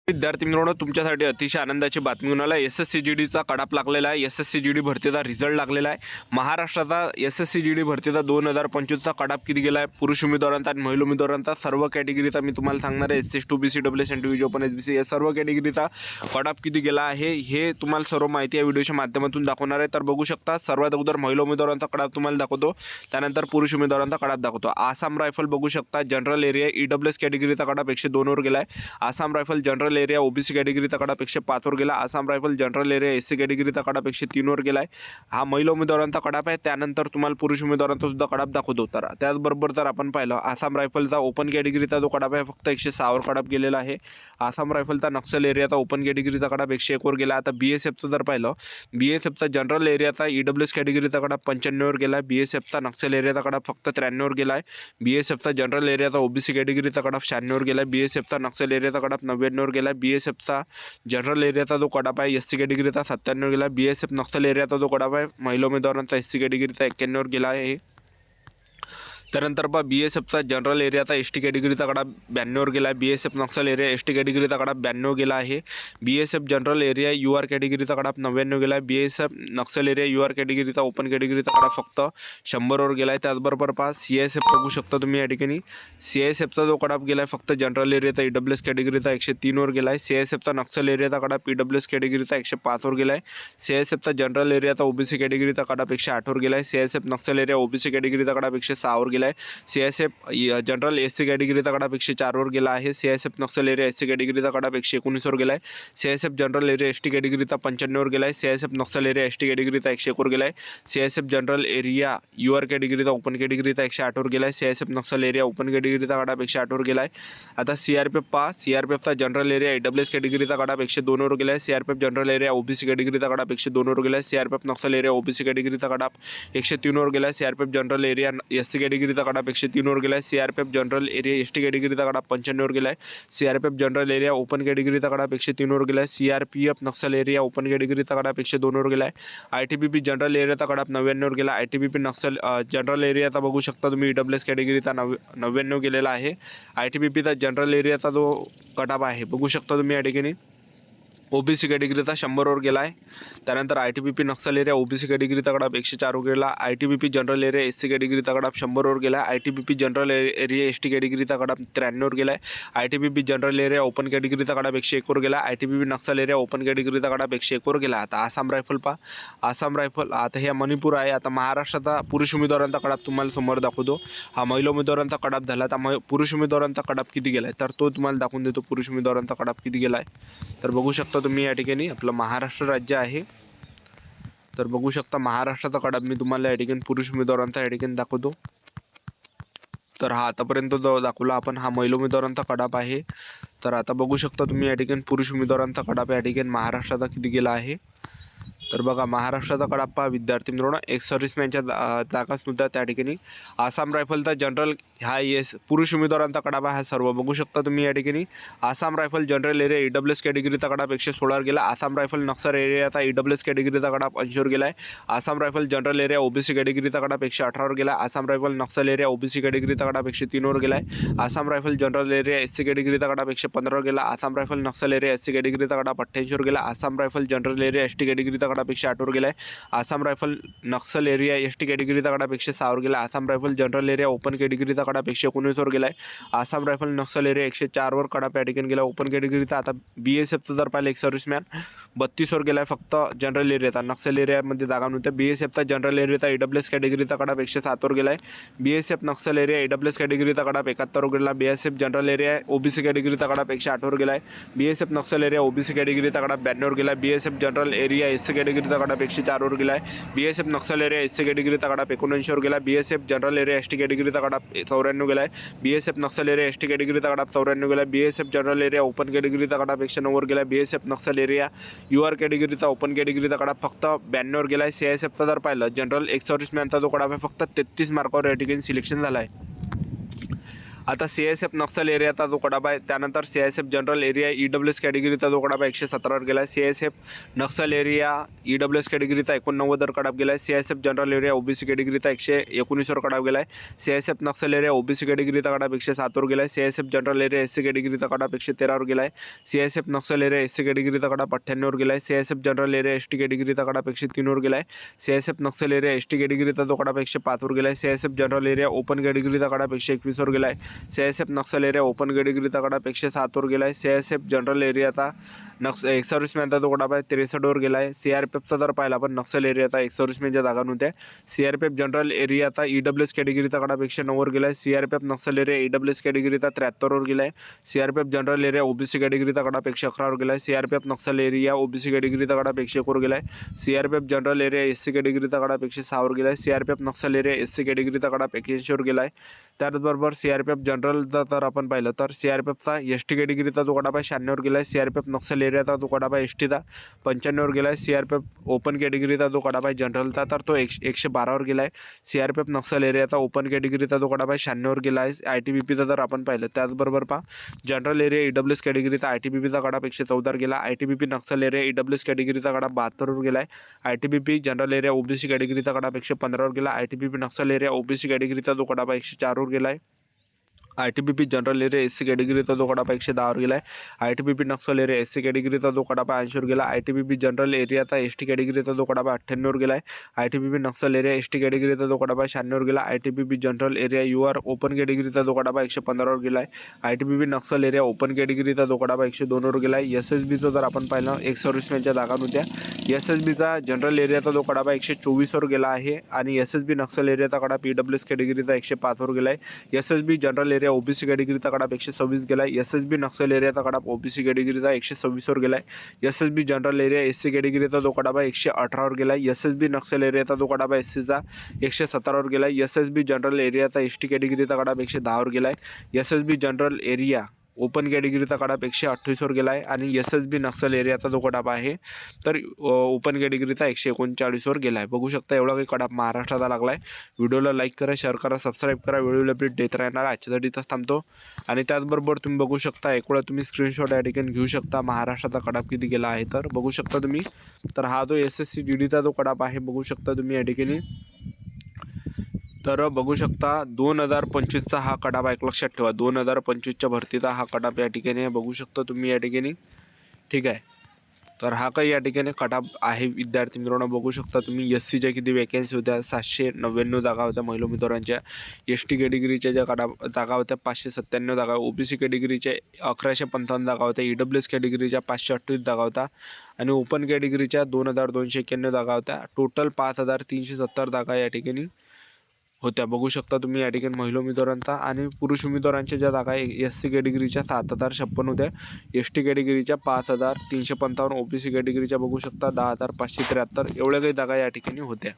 विद्यार्थी मित्रांनो, तुमच्यासाठी अतिशय आनंदाची बातमी घेऊन आला. SSCGDचा कडाप लागलेला आहे. SSCGD भरतीचा रिझल्ट लागलेला आहे. महाराष्ट्राचा SSCGD भरतीचा 2025चा कडाप किती गेला आहे, पुरुष उमेदवारांचा आणि महिला उमेदवारांचा सर्व कॅटेगरीचा मी तुम्हाला सांगणार आहे. SC, ST, OBC, WS, NTV, open, SBC या सर्व कॅटेगरीचा कडाप किती गेला आहे हे तुम्हाला सर्व माहिती या व्हिडिओच्या माध्यमातून दाखवणार आहे. तर बघू शकता, सर्वात अगोदर महिला उमेदवारांचा कडाप तुम्हाला दाखवतो, त्यानंतर पुरुष उमेदवारांचा कडाप दाखवतो. आसाम रायफल बघू शकता, जनरल एरिया EWS कॅटेगरीचा कडाप 102 वर गेला आहे. Assam rifle general area OBC कॅटेगरीचा कडाप 105 वर गेला. Assam rifle general area SC कॅटेगरीचा कडाप 103 वर गेला आहे. हा महिला उमेदवारांचा कडाप आहे. त्यानंतर तुम्हाला पुरुष उमेदवारांचा सुद्धा कडाप दाखवतो. तर त्याचबरोबर जर आपण पाहिलं, आसाम रायफलचा ओपन कॅटेगरीचा जो कडाप आहे फक्त 106 वर कडाप गेलेला आहे. आसाम रायफलचा नक्सल एरियाचा ओपन कॅटेगरीचा कडाप 101 वर गेला. आता BSFचं जर पाहिलं, BSFचा जनरल एरियाचा EWS कॅटेगरीचा कडाप 95 वर गेला. BSFचा नक्सल एरियाचा कडाप फक्त 93 वर गेला आहे. BSFचा जनरल एरियाचा OBC कॅटेगरीचा कडाप 96 वर गेला. BSFचा नक्सल एरियाचा कडाप 99 वर गेला. BSFचा जनरल एरियाचा जो कडाप आहे SC कॅटेगरीचा 97 वर गेला. BSF नक्सल एरियाचा जो कडाप आहे महिला उमेदवारांचा SC कॅटेगरीचा 91 वर गेला आहे. त्यानंतर BSFचा जनरल एरियाचा ST कॅटेगरीचा कडाप 92 वर गेला आहे. BSF नक्सल एरिया ST कॅटेगरीचा कडाप 92 गेला आहे. BSF जनरल एरिया UR कॅटेगरीचा कडाप 99 गेला आहे. BSF नक्सल एरिया UR कॅटेगरीचा ओपन कॅटेगरीचा कडाप फक्त 100 वर गेला आहे. त्याचबरोबर CISF बघू शकता तुम्ही या ठिकाणी, CISFचा जो कडाप गेला आहे फक्त जनरल एरियाचा EWS कॅटेगरीचा 103 वर गेला आहे. CISFचा नक्सल एरियाचा कडाप EWS कॅटेगरीचा 105 वर गेला आहे. CISFचा जनरल एरियाचा OBC कॅटेगरीचा कडाप 108 वर गेला आहे. CISF नक्सल एरिया OBC कॅटेगरीचा कडाप 106 वर गेला आहे. CISF जनरल SC कॅटेगरीचा कडाप 104 वर गेला आहे. CISF नक्सल एरिया SC कॅटेगरीचा कडाप 119 वर गेला आहे. CISF जनरल एरिया ST कॅटेगरीचा 95 वर गेला आहे. CISF नक्सल एरिया ST कॅटेगरीचा 101 वर गेला आहे. CISF जनरल एरिया UR कॅटेगरीचा ओपन कॅटेगरीचा 108 वर गेला आहे. CISF नक्सल एरिया ओपन कॅटेगरीचा कडाप 108 वर गेला आहे. आता CRPF पहा, CRPFचा जनरल एरिया EWS कॅटेगरीचा कडाप 102 वर गेला आहे. CRPF जनरल एरिया OBC कॅटेगरीचा कडाप 102 वर गेला आहे. CRPF नक्सल एरिया OBC कॅटेगरीचा कडाप 103 वर गेला आहे. CRPF जनरल एरिया SC कॅटेगरीचा कडाप 103 वर गेला आहे. CRPF जनरल एरिया ST कॅटेगरीचा कडाप 95 वर गेला आहे. CRPF जनरल एरिया ओपन कॅटेगरीचा कडाप 103 वर गेला आहे. CRPF नक्सल एरिया ओपन कॅटेगरीचा कडाप 102 वर गेला आहे. ITBP जनरल एरियाचा कडाप 99 वर गेला. ITBP नक्सल जनरल एरियाचा बघू शकता तुम्ही EWS कॅटेगरीचा 99 गेलेला आहे. ITBPचा जनरल एरियाचा जो कडाप आहे बघू शकता तुम्ही या ठिकाणी OBC कॅटेगरीचा 100 वर गेला आहे. त्यानंतर ITBP नक्सल एरिया OBC कॅटेगरीचा कडाप 104 वर गेला. ITBP जनरल एरिया SC कॅटेगरीचा कडाप 100 वर गेला. ITBP जनरल एरिया ST कॅटेगरीचा कडाप 93 वर गेला आहे. ITBP जनरल एरिया ओपन कॅटेगरीचा कडाप 101 वर गेला. ITBP नक्सल एरिया ओपन कॅटेगरीचा कडाप 101 वर गेला. आता आसाम रायफल पहा, आसाम रायफल आता हे मणिपूर आहे. आता महाराष्ट्राचा पुरुष उमेदवारांचा कडाप तुम्हाला समोर दाखवतो. हा महिला उमेदवारांचा कडाप झाला. आता पुरुष उमेदवारांचा कडाप किती गेला आहे तर तो तुम्हाला दाखवून देतो. पुरुष उमेदवारांचा कडाप किती गेला आहे तर बघू शकता तुम्ही या ठिकाणी, आपलं महाराष्ट्र राज्य आहे. तर बघू शकता महाराष्ट्राचा कडाप मी तुम्हाला या ठिकाणी पुरुष उमेदवारांचा या ठिकाणी दाखवतो. तर हा आतापर्यंत जो दाखवला आपण हा महिला उमेदवारांचा कडाप आहे. तर आता बघू शकता तुम्ही या ठिकाणी पुरुष उमेदवारांचा कडाप या ठिकाणी महाराष्ट्राचा किती गेला आहे. तर बघा महाराष्ट्राचा कडाप पहा विद्यार्थी मित्रांनो, एक सर्व्हिसमॅनच्या जागा सुद्धा त्या ठिकाणी. आसाम रायफलचा जनरल हा पुरुष उमेदवारांचा कडाप आहे. हा सर्व बघू शकता तुम्ही या ठिकाणी. Assam rifle general area EWS कॅटेगरीचा कडाप 116 वर गेला. आसाम रायफल नक्सल एरियाचा EWS कॅटेगरीचा कडाप 80 वर गेला आहे. Assam rifle general area OBC कॅटेगरीचा कडाप 118 वर गेला. Assam rifle Naxal area OBC कॅटेगरीचा कडाप 103 वर गेला आहे. Assam rifle general area SC कॅटेगरीचा कडाप 115 वर गेला. Assam rifle Naxal area SC कॅटेगरीचा कडाप 88 वर गेला. Assam rifle general area ST कॅटेगरीचा कडाप 108 वर गेला आहे. Assam rifle Naxal area ST कॅटेगरीचा कडाप 106 वर गेला. Assam rifle general area open कॅटेगरीचा कडाप 119 वर गेला आहे. आसाम रायफल नक्सल एरिया 104 वर कडाप या ठिकाणी गेला ओपन कॅटेगरीचा. आता BSFचं जर पाहिलं एक सर्व्हिसमॅन 32 वर गेला आहे फक्त जनरल एरियाचा, नक्सल एरियामध्ये जागा नव्हत्या. BSFचा जनरल एरियाचा EWS कॅटेगरीचा कडाप 107 वर गेला आहे. BSF नक्सल एरिया EWS कॅटेगरीचा कडाप 71 वर गेला. BSF जनरल एरिया OBC कॅटेगरीचा कडाप 108 वर गेला आहे. BSF नक्सल एरिया OBC कॅटेगरीचा कडाप 92 वर गेला. BSF जनरल एरिया SC कॅटेगरीचा कडाप 104 वर गेला आहे. BSF नक्सल एरिया SC कॅटेगरीचा कडाप 79 वर गेला. BSF जनरल एरिया ST कॅटेगरीचा कडाप 94 गेला आहे. BSF नक्सल एरिया ST कॅटेगरीचा कडाप 94 गेला. BSF जनरल एरिया ओपन कॅटेगरीचा कडाप 109 वर गेला. BSF नक्सल एरिया UR कॅटेगरीचा ओपन कॅटेगरीचा कडाप फक्त 92 वर गेला आहे. CISFचा जर पाहिलं जनरल एक सर्व्हिसमॅनचा जो कडाप आहे फक्त 33 मार्कावर या ठिकाणी सिलेक्शन झाला आहे. आता CISF नक्षल एरियाचा जो कडाप आहे, त्यानंतर CISF जनरल एरिया EWS कॅटेगरीचा जो कडाप आहे 117वर गेला आहे. CISF नक्षल एरिया EWS कॅटेगरीचा 89वर कडाप गेला आहे. CISF जनरल एरिया OBC कॅटेगरीचा 119वर कडाप गेला आहे. CISF नक्षल एरिया OBC कॅटेगरीचा कडाप 107वर गेला आहे. CISF जनरल एरिया SC कॅटेगरीचा कडाप 113वर गेला आहे. CISF नक्षल एरिया SC कॅटेगरीचा कडाप 98वर गेला आहे. CISF जनरल एरिया ST कॅटेगरीचा कडाप 103वर गेला आहे. CISF नक्षल एरिया ST कॅटेगरीचा जो कडाप 105वर गेला आहे. CISF जनरल एरिया ओपन कॅटेगरीचा कडाप 121वर गेला आहे. CISF नक्षल एरिया ओपन कॅटेगरीचा कडाप 107वर गेला आहे. CISF जनरल एरियाचा एक्स सर्व्हिसमॅनचा जो कडाप आहे 63वर गेला आहे. CRPFचा जर पाहिला आपण नक्षल एरियाचा एक्स सर्व्हिसमॅनच्या जागा नव्हत्या. CRPF जनरल एरियाचा EWS कॅटेगरीचा कडाप 109वर गेला आहे. CRPF नक्षल एरिया EWS कॅटेगरीचा 73वर गेला आहे. CRPF जनरल एरिया OBC कॅटेगरीचा कडाप 111वर गेला आहे. CRPF नक्षल एरिया OBC कॅटेगरीचा कडाप 101वर गेला आहे. CRPF जनरल एरिया SC कॅटेगरीचा कडाप 106वर गेला आहे. CRPF नक्षल एरिया SC कॅटेगरीचा कडाप 81वर गेला आहे. त्याचबरोबर CRPF जनरलचा जर आपण पाहिलं तर CRPFचा ST कॅटेगरीचा जो कडाप आहे 96वर गेला आहे. CRPF नक्षल एरियाचा जो कडाप आहे STचा 95वर गेला आहे. CRPF ओपन कॅटेगरीचा जो कडाप आहे जनरलचा तर तो 112वर गेला आहे. CRPF नक्षल एरियाचा ओपन कॅटेगरीचा जो कडाप आहे 96वर गेला आहे. ITBPचा जर आपण पाहिलं त्याचबरोबर पहा जनरल एरिया EWS कॅटेगरीचा ITBPचा कडाप 114वर गेला. ITBP नक्षल एरिया EWS कॅटेगरीचा कडाप 72वर गेला आहे. ITBP जनरल एरिया OBC कॅटेगरीचा कडाप 115वर गेला. ITBP नक्षल एरिया OBC कॅटेगरीचा जो कडाप आहे 104वर गेला आहे. ITBP जनरल एरिया SC कॅटेगरीचा जो कडाप आहे 110वर गेला आहे. ITBP नक्षल एरिया SC कॅटेगरीचा जो कडाप आहे 80वर गेला. ITBP जनरल एरियाचा ST कॅटेगरीचा जो कडाप आहे 98वर गेला आहे. ITBP नक्षल एरिया ST कॅटेगरीचा जो कडाप आहे 96वर गेला. ITBP general area UR open कॅटेगरीचा जो कडाप आहे 115वर गेला आहे. ITBP नक्षल एरिया ओपन कॅटेगरीचा जो कडाप आहे 102वर गेला आहे. SSBचं जर आपण पाहिलं एक सर्व्हिसमॅनच्या जागा नव्हत्या. SSBचा जनरल एरियाचा जो कडाप आहे 124वर गेला आहे आणि SSB नक्षल एरियाचा कडाप EWS कॅटेगरीचा 105वर गेला आहे. SSB जनरल एरिया OBC कॅटेगरीचा कडाप 126 गेला आहे. SSB नक्षल एरियाचा कडाप OBC कॅटेगरीचा 126वर गेला आहे. SSB जनरल एरिया SC कॅटेगरीचा जो कडाप आहे 118वर गेला आहे. SSB नक्षल एरियाचा जो कडाप आहे SCचा 117वर गेला आहे. SSB जनरल एरियाचा ST कॅटेगरीचा कडाप 110वर गेला आहे. SSB जनरल एरिया ओपन कॅटेगरीचा कडाप 128वर गेला आहे आणि SSB नक्षल एरियाचा जो कडाप आहे तर ओपन कॅटेगरीचा 139वर गेला आहे. बघू शकता एवढा काही कडाप महाराष्ट्राचा लागला आहे. व्हिडिओला लाईक करा, शेअर करा, सबस्क्राईब करा. व्हिडिओला अपडेट देत राहणार. आजच्यासाठी इथंच थांबतो आणि त्याचबरोबर तुम्ही बघू शकता एक वेळा तुम्ही स्क्रीनशॉट या ठिकाणी घेऊ शकता महाराष्ट्राचा कडाप किती गेला आहे तर बघू शकता तुम्ही. तर हा जो SSCGDचा जो कडाप आहे बघू शकता तुम्ही या ठिकाणी. तर बघू शकता 2025चा हा कडाप आहे. लक्षात ठेवा 2025च्या भरतीचा हा कडाप या ठिकाणी बघू शकता तुम्ही या ठिकाणी. ठीक आहे, तर हा काही या ठिकाणी कडाप आहे. विद्यार्थी मित्रांनो बघू शकता तुम्ही. SCच्या किती वॅकन्सी होत्या 799 जागा होत्या महिला उमेदवारांच्या. ST कॅटेगरीच्या ज्या जागा होत्या 597 जागा. OBC कॅटेगरीच्या 1155 जागा होत्या. EWS कॅटेगरीच्या 528 जागा होत्या आणि ओपन कॅटेगरीच्या 2291 जागा होत्या. टोटल 5370 जागा या ठिकाणी होत्या. बघू शकता तुम्ही या ठिकाणी महिला उमेदवारांचा आणि पुरुष उमेदवारांच्या ज्या जागा SC कॅटेगरीच्या 7056 होत्या. ST कॅटेगरीच्या 5355. OBC कॅटेगरीच्या बघू शकता 10573 एवढ्या काही जागा या ठिकाणी होत्या.